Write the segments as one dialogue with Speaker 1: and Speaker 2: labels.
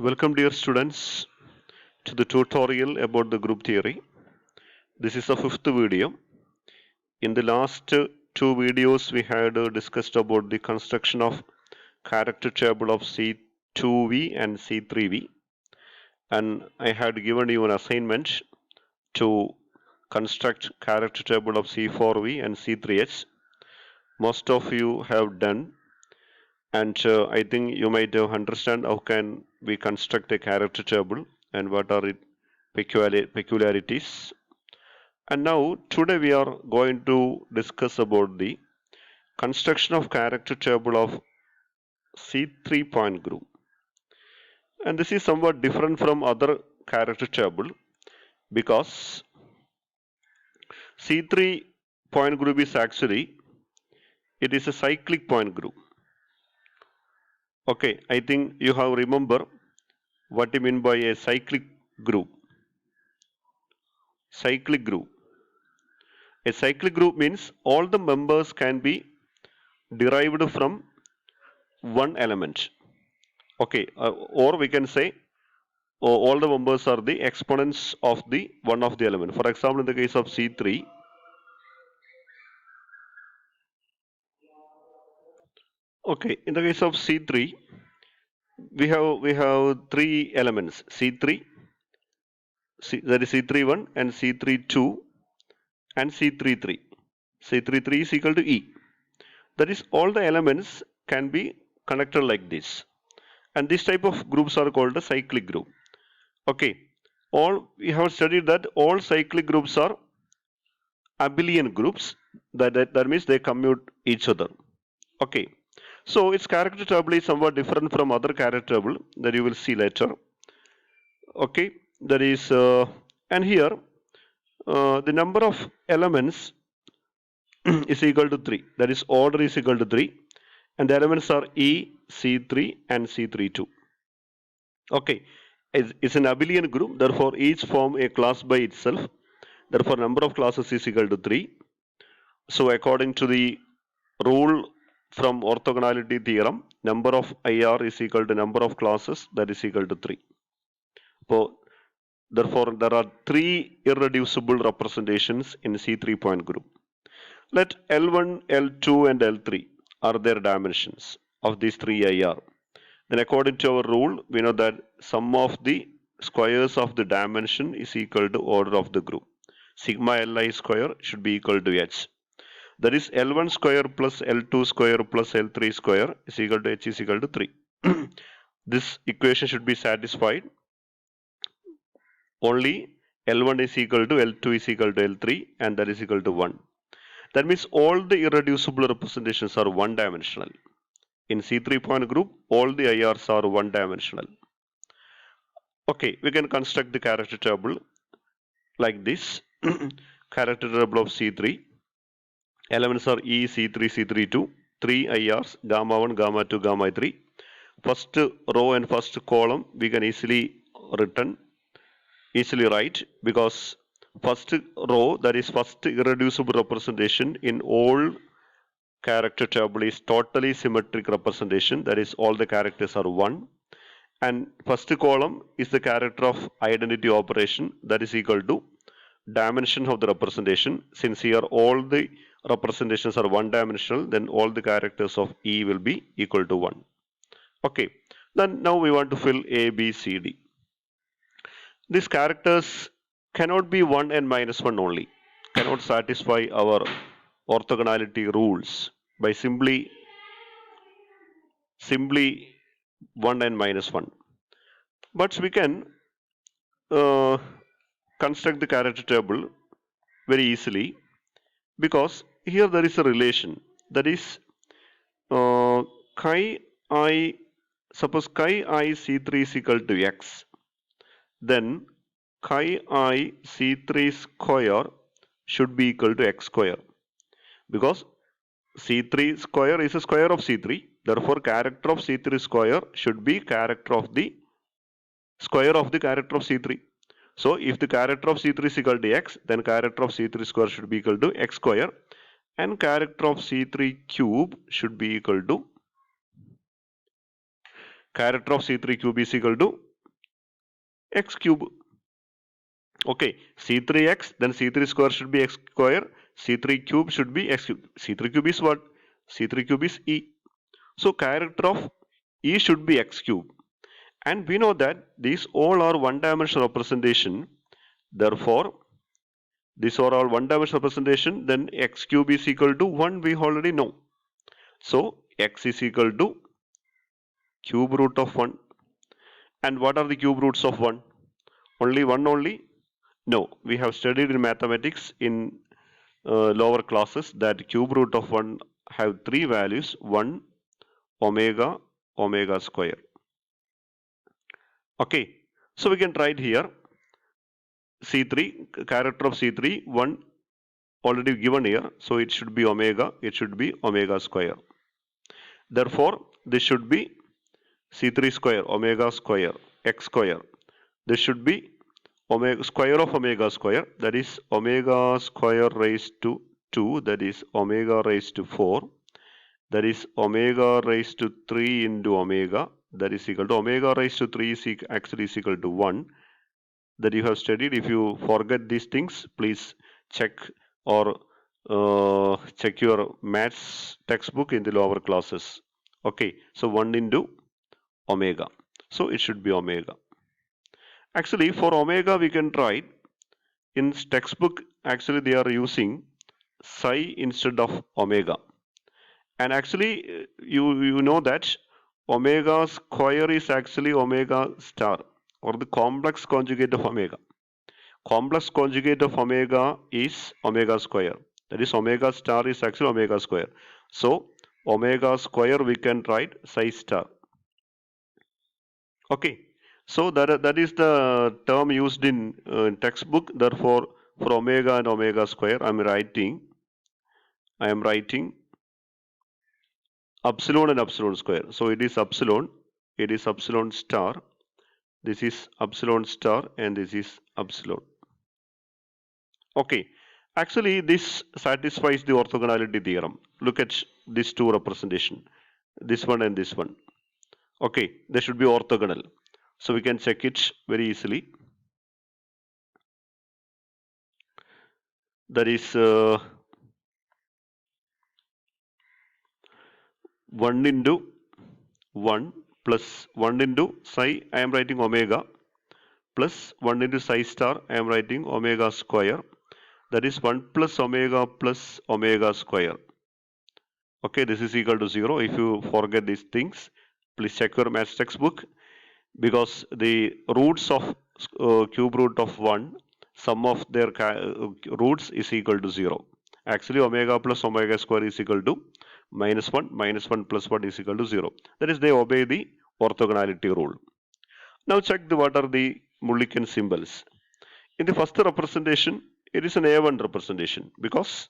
Speaker 1: Welcome dear students to the tutorial about the group theory. This is the fifth video. In the last two videos we had discussed about the construction of character table of C2V and C3V, and I had given you an assignment to construct character table of C4V and C3H. Most of you have done, and I think you might understand how can we construct a character table and what are its peculiarities. And now today we are going to discuss about the construction of character table of C3 point group. And this is somewhat different from other character table because C3 point group is actually it is a cyclic point group. Okay, I think you have remember what you mean by a cyclic group. Cyclic group. A cyclic group means all the members can be derived from one element. Okay, or we can say all the members are the exponents of the one of the element. For example, in the case of C3, okay, in the case of C3, we have three elements: C3, that is C31, and C32, and C33. C33 is equal to E. That is, all the elements can be connected like this, and this type of groups are called a cyclic group. Okay, all we have studied that all cyclic groups are abelian groups. That means they commute each other. Okay, so its character table is somewhat different from other character table that you will see later. Okay, that is, and here the number of elements is equal to 3. That is, order is equal to 3, and the elements are E, C3, and C32. Okay, it's an abelian group, therefore each form a class by itself. Therefore, number of classes is equal to 3. So, according to the rule from orthogonality theorem, number of IR is equal to number of classes, that is equal to 3. So, therefore, there are 3 irreducible representations in C3 point group. Let L1, L2, and L3 are their dimensions of these 3 IR. Then according to our rule, we know that sum of the squares of the dimension is equal to order of the group. Sigma Li square should be equal to H. That is, L1 square plus L2 square plus L3 square is equal to H is equal to 3. This equation should be satisfied only L1 is equal to L2 is equal to L3, and that is equal to 1. That means all the irreducible representations are one dimensional. In C3 point group, all the IRs are one dimensional. Okay, we can construct the character table like this. Character table of C3. Elements are E, C3, C32. 3 IRs, gamma 1, gamma 2, gamma 3. First row and first column we can easily write, because first row, that is first irreducible representation in all character table, is totally symmetric representation, that is all the characters are 1, and first column is the character of identity operation, that is equal to dimension of the representation. Since here all the representations are one dimensional, then all the characters of E will be equal to 1. Okay, then now we want to fill A, B, C, D. These characters cannot be 1 and minus 1 only, cannot satisfy our orthogonality rules by simply 1 and minus 1. But we can construct the character table very easily, because here there is a relation, that is chi I, suppose chi I C3 is equal to X, then chi I C3 square should be equal to X square, because C3 square is a square of C3, therefore character of C3 square should be character of the square of the character of C3. So if the character of C3 is equal to X, then character of C3 square should be equal to X square, and character of C3 cube should be equal to, character of C3 cube is equal to x cube. Okay, C3x, then C3 square should be x square, C3 cube should be x cube. C3 cube is what? C3 cube is E. So character of E should be x cube. And we know that these all are one-dimensional representation. Therefore, these are all one-dimensional representation. Then x cube is equal to 1, we already know. So x is equal to cube root of 1. And what are the cube roots of 1? Only 1 only? No, we have studied in mathematics in lower classes that cube root of 1 have 3 values: 1, omega, omega square. Okay, so we can write here C3, character of C3, 1 already given here, so it should be omega square. Therefore, this should be C3 square, omega square, x square. This should be omega square of omega square, that is omega square raised to 2, that is omega raised to 4, that is omega raised to 3 into omega, that is equal to omega raised to 3 is actually is equal to 1, that you have studied. If you forget these things, please check or check your maths textbook in the lower classes. Okay, so 1 into omega, so it should be omega. Actually, for omega we can write in textbook, actually they are using psi instead of omega. And actually you know that omega square is actually omega star, or the complex conjugate of omega. Complex conjugate of omega is omega square. That is omega star is actually omega square. So omega square we can write psi star. Okay. So that is the term used in textbook. Therefore, for omega and omega square, I am writing epsilon and epsilon square. So it is epsilon star. This is epsilon star and this is epsilon. Okay. Actually, this satisfies the orthogonality theorem. Look at these two representation, this one and this one. Okay, they should be orthogonal. So we can check it very easily. That is 1 into 1 plus 1 into psi, I am writing omega, plus 1 into psi star, I am writing omega square. That is 1 plus omega square. Okay, this is equal to 0. If you forget these things, please check your maths textbook, because the roots of cube root of 1, sum of their roots is equal to 0. Actually, omega plus omega square is equal to minus 1 plus 1 is equal to 0. That is, they obey the orthogonality rule. Now check what are the Mulliken symbols. In the first representation, it is an A1 representation, because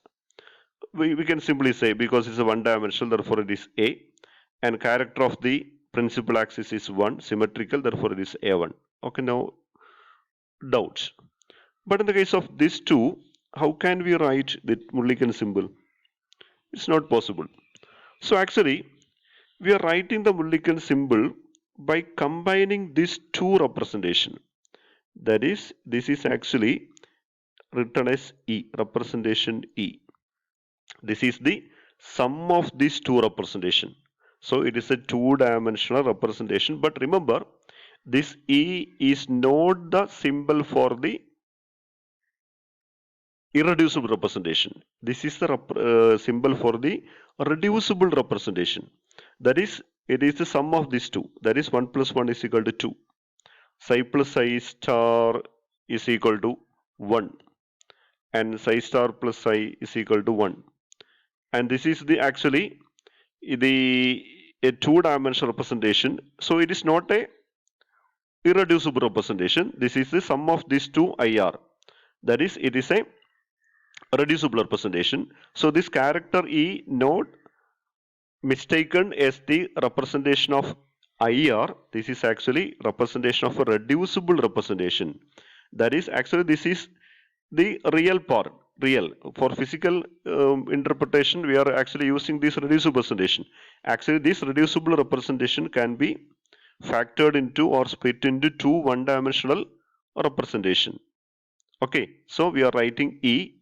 Speaker 1: we can simply say, because it's a one dimensional, therefore it is A, and character of the principal axis is 1, symmetrical, therefore it is A1. Okay, now doubts. But in the case of these two, how can we write the Mulliken symbol? It's not possible. So actually, we are writing the Mulliken symbol by combining these two representation. That is, this is actually written as E, representation E. This is the sum of these two representation. So it is a two-dimensional representation. But remember, this E is not the symbol for the irreducible representation. This is the symbol for the reducible representation. That is, it is the sum of these two. That is 1 plus 1 is equal to 2. Psi plus psi star is equal to 1. And psi star plus psi is equal to 1. And this is the actually a two-dimensional representation. So it is not a irreducible representation. This is the sum of these two IR. That is, it is a reducible representation. So this character E not mistaken as the representation of IR. This is actually representation of a reducible representation. That is, actually this is the real part. Real. For physical interpretation, we are actually using this reducible representation. Actually, this reducible representation can be factored into or split into two one-dimensional representation. Okay, so we are writing E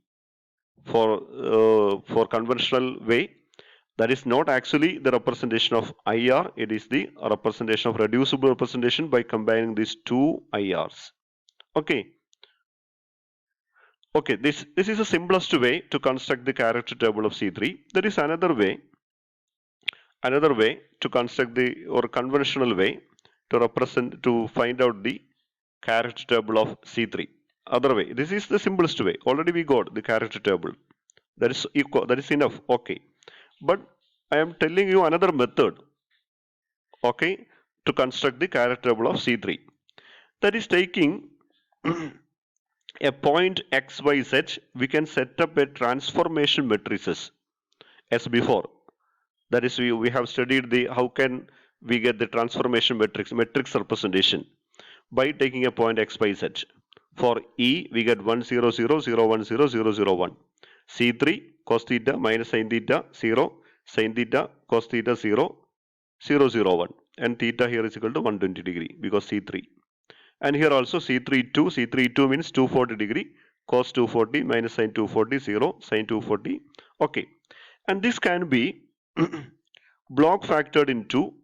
Speaker 1: for conventional way. That is not actually the representation of IR, it is the representation of reducible representation by combining these two IRs. Okay, okay, this is the simplest way to construct the character table of C3. There is another way to construct the or conventional way to find out the character table of C3. Other way, this is the simplest way. Already we got the character table. That is equal, that is enough. Okay, but I am telling you another method. Okay, to construct the character table of C3. That is taking a point x, y, z. We can set up a transformation matrices as before. That is, we have studied the how can we get the transformation matrix representation by taking a point x, y, z. For E, we get 1, 0, 0, 0, 1, 0, 0, 0, 1. C3, cos theta minus sin theta, 0, sin theta, cos theta, 0, 0, 0, 1. And theta here is equal to 120 degree because C3. And here also C32, C32 means 240 degree, cos 240 minus sin 240, 0, sin 240. Okay. And this can be block factored into,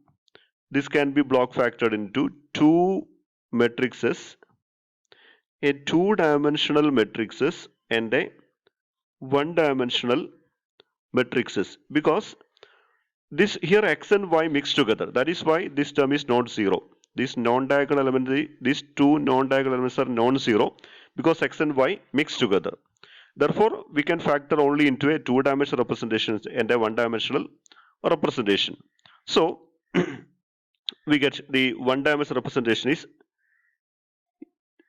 Speaker 1: two matrices, a two-dimensional matrices and a one-dimensional matrices, because this here x and y mixed together. That is why this term is not zero. These two non-diagonal elements are non-zero because x and y mixed together. Therefore, we can factor only into a two-dimensional representation and a one-dimensional representation. So, we get the one-dimensional representation is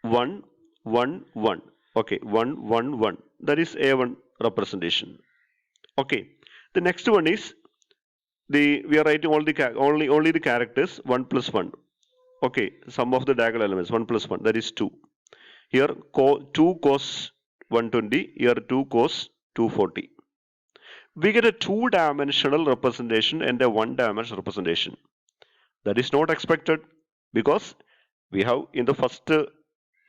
Speaker 1: 1, 1, 1. Okay, 1, 1, 1. That is A1 representation. Okay, the next one is we are writing only the characters 1 plus 1. Okay, sum of the diagonal elements 1 plus 1, that is 2. Here 2 cos 120, here 2 cos 240. We get a two-dimensional representation and a one-dimensional representation. That is not expected because we have in the first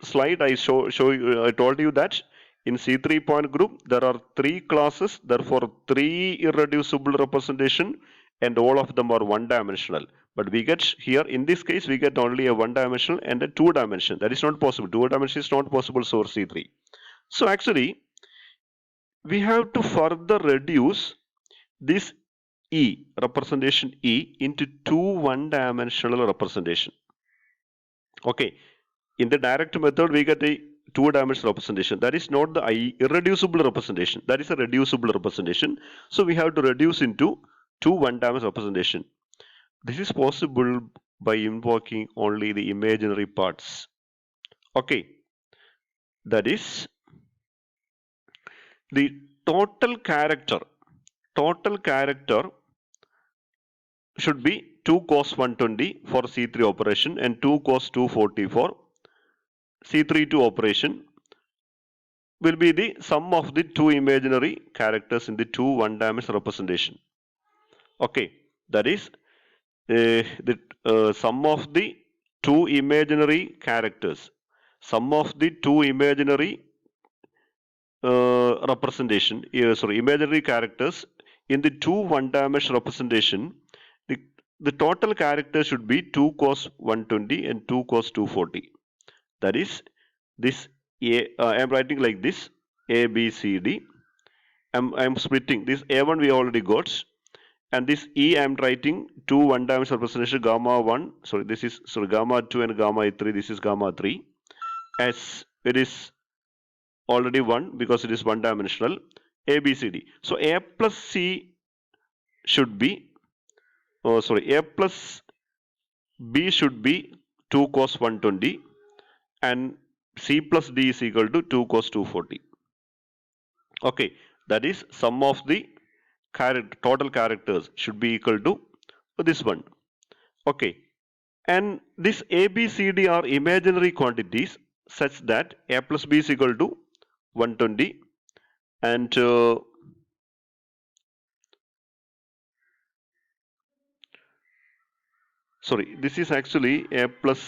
Speaker 1: slide I told you that in C3 point group there are three classes, therefore three irreducible representation and all of them are one-dimensional. But we get here in this case we get only a one-dimensional and a two-dimension. That is not possible. Two-dimension is not possible for C3. So actually we have to further reduce this E representation E into two one-dimensional representation. Okay, in the direct method we get a two-dimensional representation. That is not the irreducible representation. That is a reducible representation. So we have to reduce into two one-dimensional representation. This is possible by invoking only the imaginary parts. Okay, that is the total character should be 2 cos 120 for C3 operation and 2 cos 240 for C32 operation will be the sum of the two imaginary characters in the two one-dimensional representation. Okay, that is the sum of the two imaginary characters, sum of the two imaginary imaginary characters in the two one-dimensional representation. The total character should be 2 cos 120 and 2 cos 240. That is this I am writing like this A, B, C, D. I am splitting this A1 we already got, and this E I am writing two one-dimensional representation gamma 1. Gamma 2 and gamma 3. This is gamma 3. As it is already 1 because it is one-dimensional. A, B, C, D. So A plus C should be A plus B should be 2 cos 120 and C plus D is equal to 2 cos 240. Okay, that is sum of the total characters should be equal to this one. Okay, and this A, B, C, D are imaginary quantities such that A plus B is equal to 120 and sorry, this is actually A plus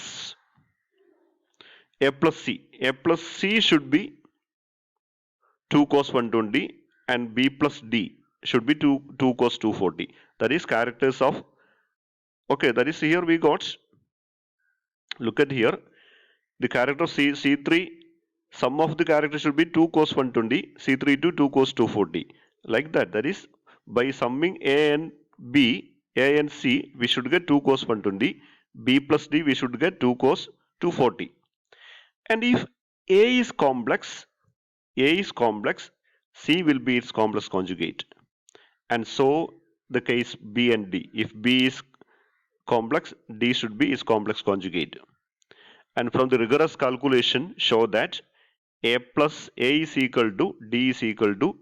Speaker 1: C. A plus C should be 2 cos 120 and B plus D should be 2 cos 240. That is characters of, okay, that is here we got, look at here, the character of C3, sum of the characters should be 2 cos 120, C3 to 2 cos 240. Like that, that is by summing A and B, A and C, we should get 2 cos 120, B plus D, we should get 2 cos 240. And if A is complex, C will be its complex conjugate. And so the case B and D. If B is complex, D should be its complex conjugate. And from the rigorous calculation show that A plus A is equal to D is equal to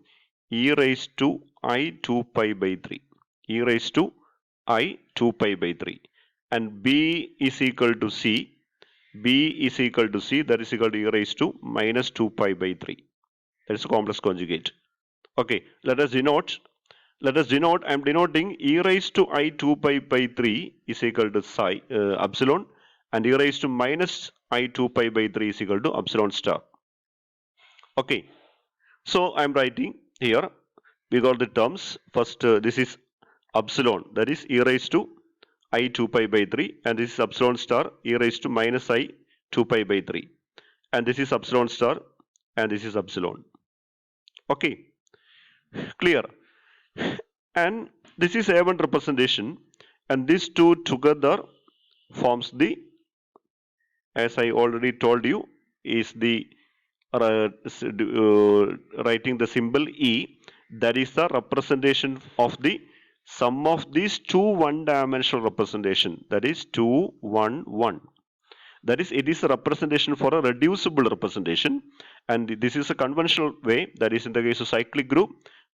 Speaker 1: e raised to I 2 pi by 3. E raised to I 2 pi by 3. And B is equal to C. B is equal to C, that is equal to e raised to minus 2 pi by 3. That is a complex conjugate. Okay, let us denote, I am denoting e raised to I 2 pi by 3 is equal to psi, epsilon, and e raised to minus I 2 pi by 3 is equal to epsilon star. Okay, so I am writing here, we got the terms. First, this is epsilon, that is e raised to I 2 pi by 3, and this is epsilon star e raised to minus I 2 pi by 3. And this is epsilon star, and this is epsilon. Okay, clear. And this is A1 representation, and these two together forms the, as I already told you, is the writing the symbol E, that is the representation of the sum of these two one-dimensional representation, that is 2, 1, 1. That is, it is a representation for a reducible representation, and this is a conventional way, that is in the case of cyclic group,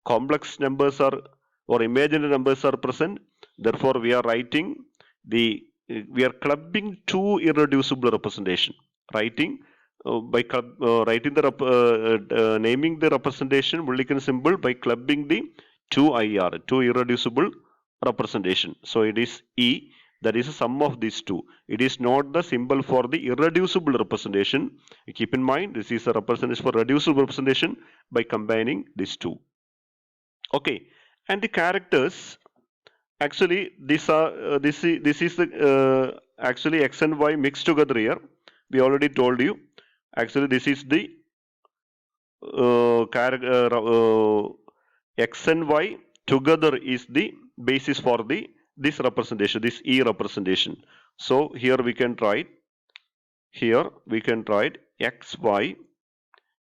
Speaker 1: complex numbers are or imaginary numbers are present, therefore we are writing the, we are clubbing two irreducible representation, writing writing the naming the representation Mulliken symbol by clubbing the two IR, two irreducible representation. So it is E, that is a sum of these two. It is not the symbol for the irreducible representation. Keep in mind, this is a representation for reducible representation by combining these two. Okay, and the characters, actually these are this is the actually x and y mixed together here. We already told you. Actually, this is the x and y together is the basis for the this representation, this E representation. So here we can write x y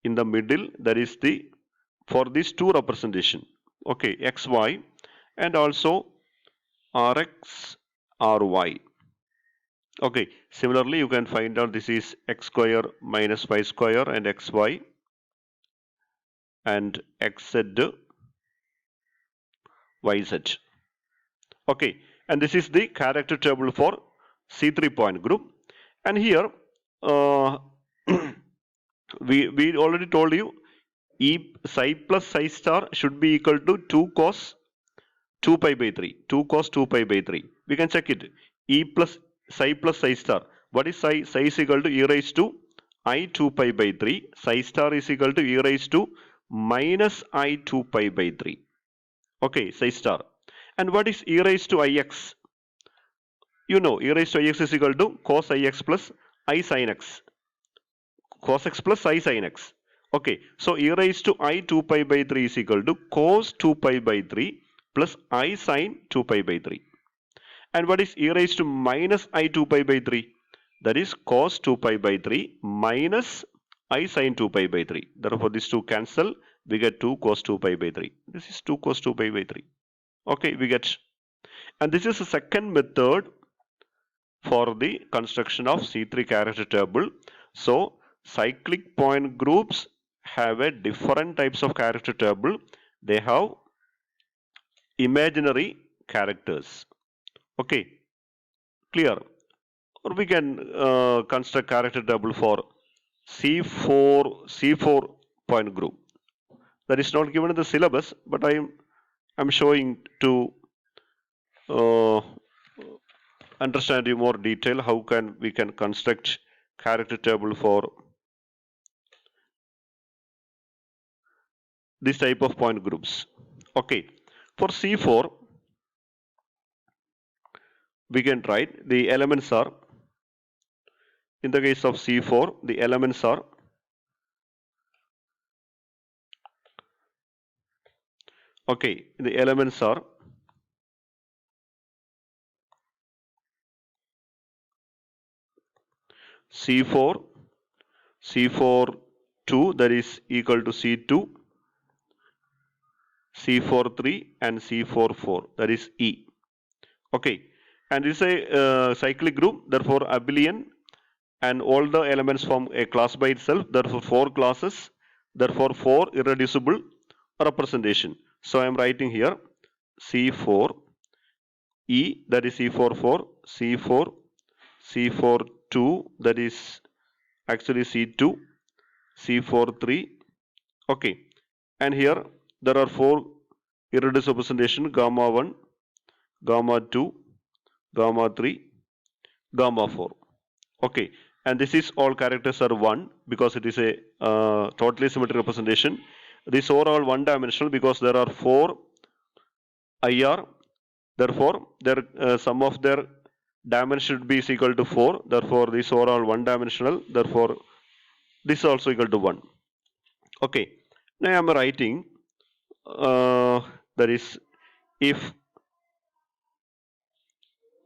Speaker 1: in the middle, that is the for these two representation. Okay, x y, and also rx ry. Okay, similarly you can find out this is x square minus y square and xy and xz yz. Okay, and this is the character table for C3 point group. And here we already told you E psi plus psi star should be equal to 2 cos 2 pi by 3. 2 cos 2 pi by 3. We can check it. E plus psi star. What is psi? Psi is equal to e raised to I 2 pi by 3. Psi star is equal to e raised to minus I 2 pi by 3. Okay, psi star. And what is e raised to ix? You know, e raised to ix is equal to cos ix plus I sin x. Cos x plus I sin x. Okay, so e raised to I 2 pi by 3 is equal to cos 2 pi by 3 plus I sin 2 pi by 3. And what is e raised to minus I 2 pi by 3? That is cos 2 pi by 3 minus I sin 2 pi by 3. Therefore, these two cancel. We get 2 cos 2 pi by 3. This is 2 cos 2 pi by 3. Okay, we get. And this is the second method for the construction of C3 character table. So, cyclic point groups have a different types of character table. They have imaginary characters. Okay, clear? Or we can construct character table for C4 point group. That is not given in the syllabus, but I'm showing to understand in more detail how we can construct character table for this type of point groups. Okay, for C4 we can write the elements are, in the case of C4 the elements are the elements are C4, C4 2 that is equal to C2, C4 3 and C4 4 that is E. Okay, and this is a cyclic group, therefore abelian, and all the elements form a class by itself, therefore four classes, therefore four irreducible representation. So I am writing here C4 E that is C4 4, C4, C4 2 that is actually C2, C4 3. Okay, and here there are four irreducible representation: gamma 1, gamma 2, gamma 3, gamma 4. Okay, and this is all characters are 1 because it is a totally symmetric representation. These are all one dimensional because there are 4 IR, therefore their sum of their dimension should be is equal to 4, therefore these are all one dimensional, therefore this is also equal to 1. Okay, now I am writing that is if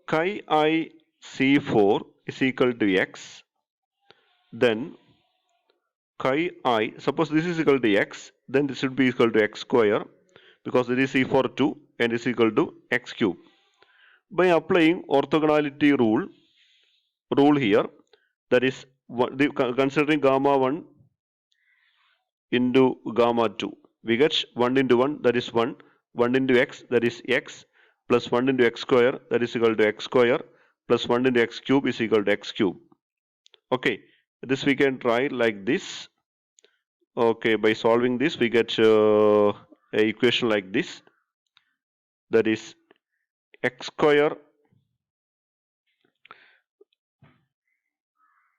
Speaker 1: chi I C4 is equal to x, then chi I, suppose this is equal to x, then this should be equal to x square because it is C4 2 and is equal to x cube. By applying orthogonality rule here, that is considering gamma 1 into gamma 2, we get 1 into 1 that is 1, 1 into x that is x, plus 1 into x square that is equal to x square, plus 1 into x cube is equal to x cube. Okay, this we can try like this. Okay, by solving this we get a equation like this, that is x square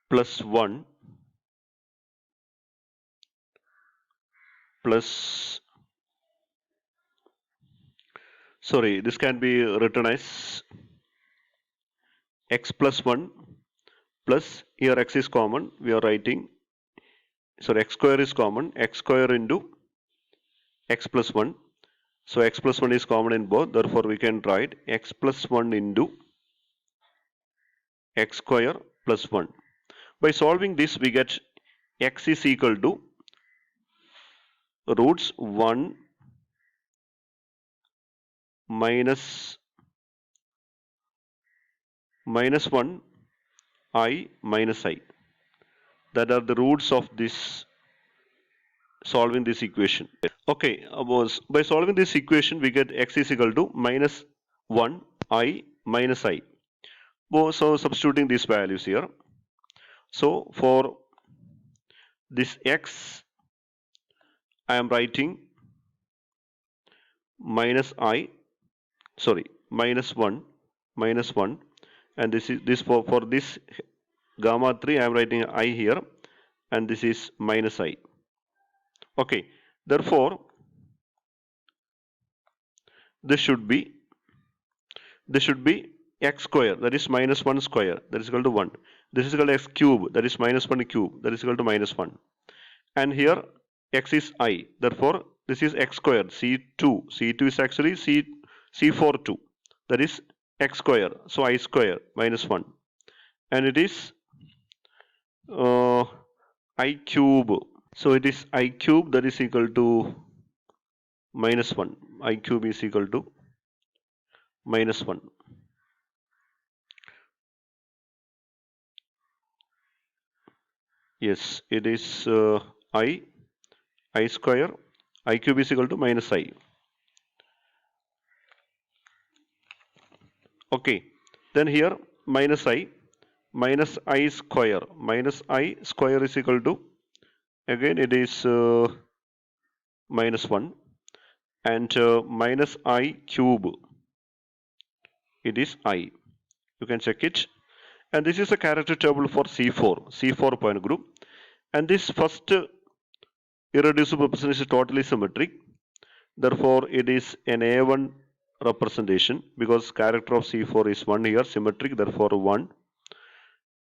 Speaker 1: plus 1 plus, sorry, this can be written as x plus 1 plus, here x is common, we are writing, sorry, x square is common, x square into x plus 1. So x plus 1 is common in both, therefore we can write x plus 1 into x square plus 1. By solving this we get x is equal to roots 1 minus 1 I minus I. That are the roots of this solving this equation. Okay, by solving this equation we get x is equal to minus 1 I minus I. So substituting these values here. So for this x I am writing minus I, sorry, minus 1, and this is this for this gamma 3 I am writing I here, and this is minus I. Okay, therefore this should be x square, that is minus 1 square, that is equal to 1. This is equal to x cube, that is minus 1 cube, that is equal to minus 1. And here x is I, therefore this is x squared, C2. C2 is actually C4 2, that is x square, so I square minus 1. And it is I cube, so it is I cube that is equal to minus 1. I cube is equal to minus 1. Yes, it is I square, I cube is equal to minus I. Okay, then here minus I square, is equal to, again it is minus 1, and minus I cube, it is I, You can check it. And this is a character table for C4 point group. And this first irreducible representation is totally symmetric. Therefore, it is an A1 representation because character of C4 is 1 here, symmetric, therefore 1.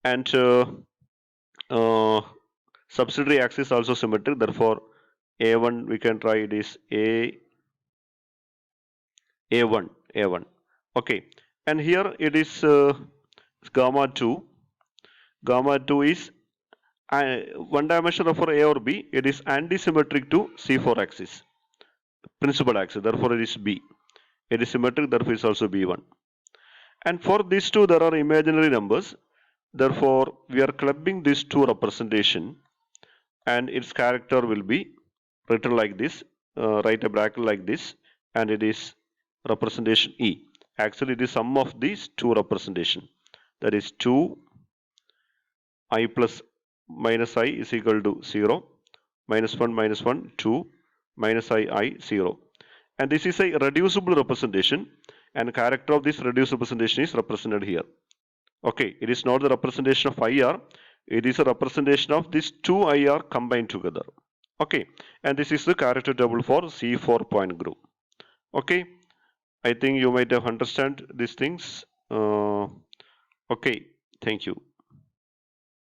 Speaker 1: And uh, subsidiary axis also symmetric, therefore A1 we can try it is A1. Okay, and here it is gamma 2. Gamma 2 is one dimension for A or B. It is anti-symmetric to C4 axis, principal axis, therefore it is B. It is symmetric, therefore it is also B1. And for these two there are imaginary numbers, therefore we are clubbing these two representation and its character will be written like this, write a bracket like this, and it is representation E. Actually it is sum of these two representation, that is 2 I plus minus I is equal to 0, minus 1, 2, minus I 0. And this is a reducible representation, and character of this reduced representation is represented here. Okay, it is not the representation of IR, it is a representation of these two IR combined together. Okay, and this is the character table for C4 point group. Okay, I think you might have understand these things. Okay, thank you.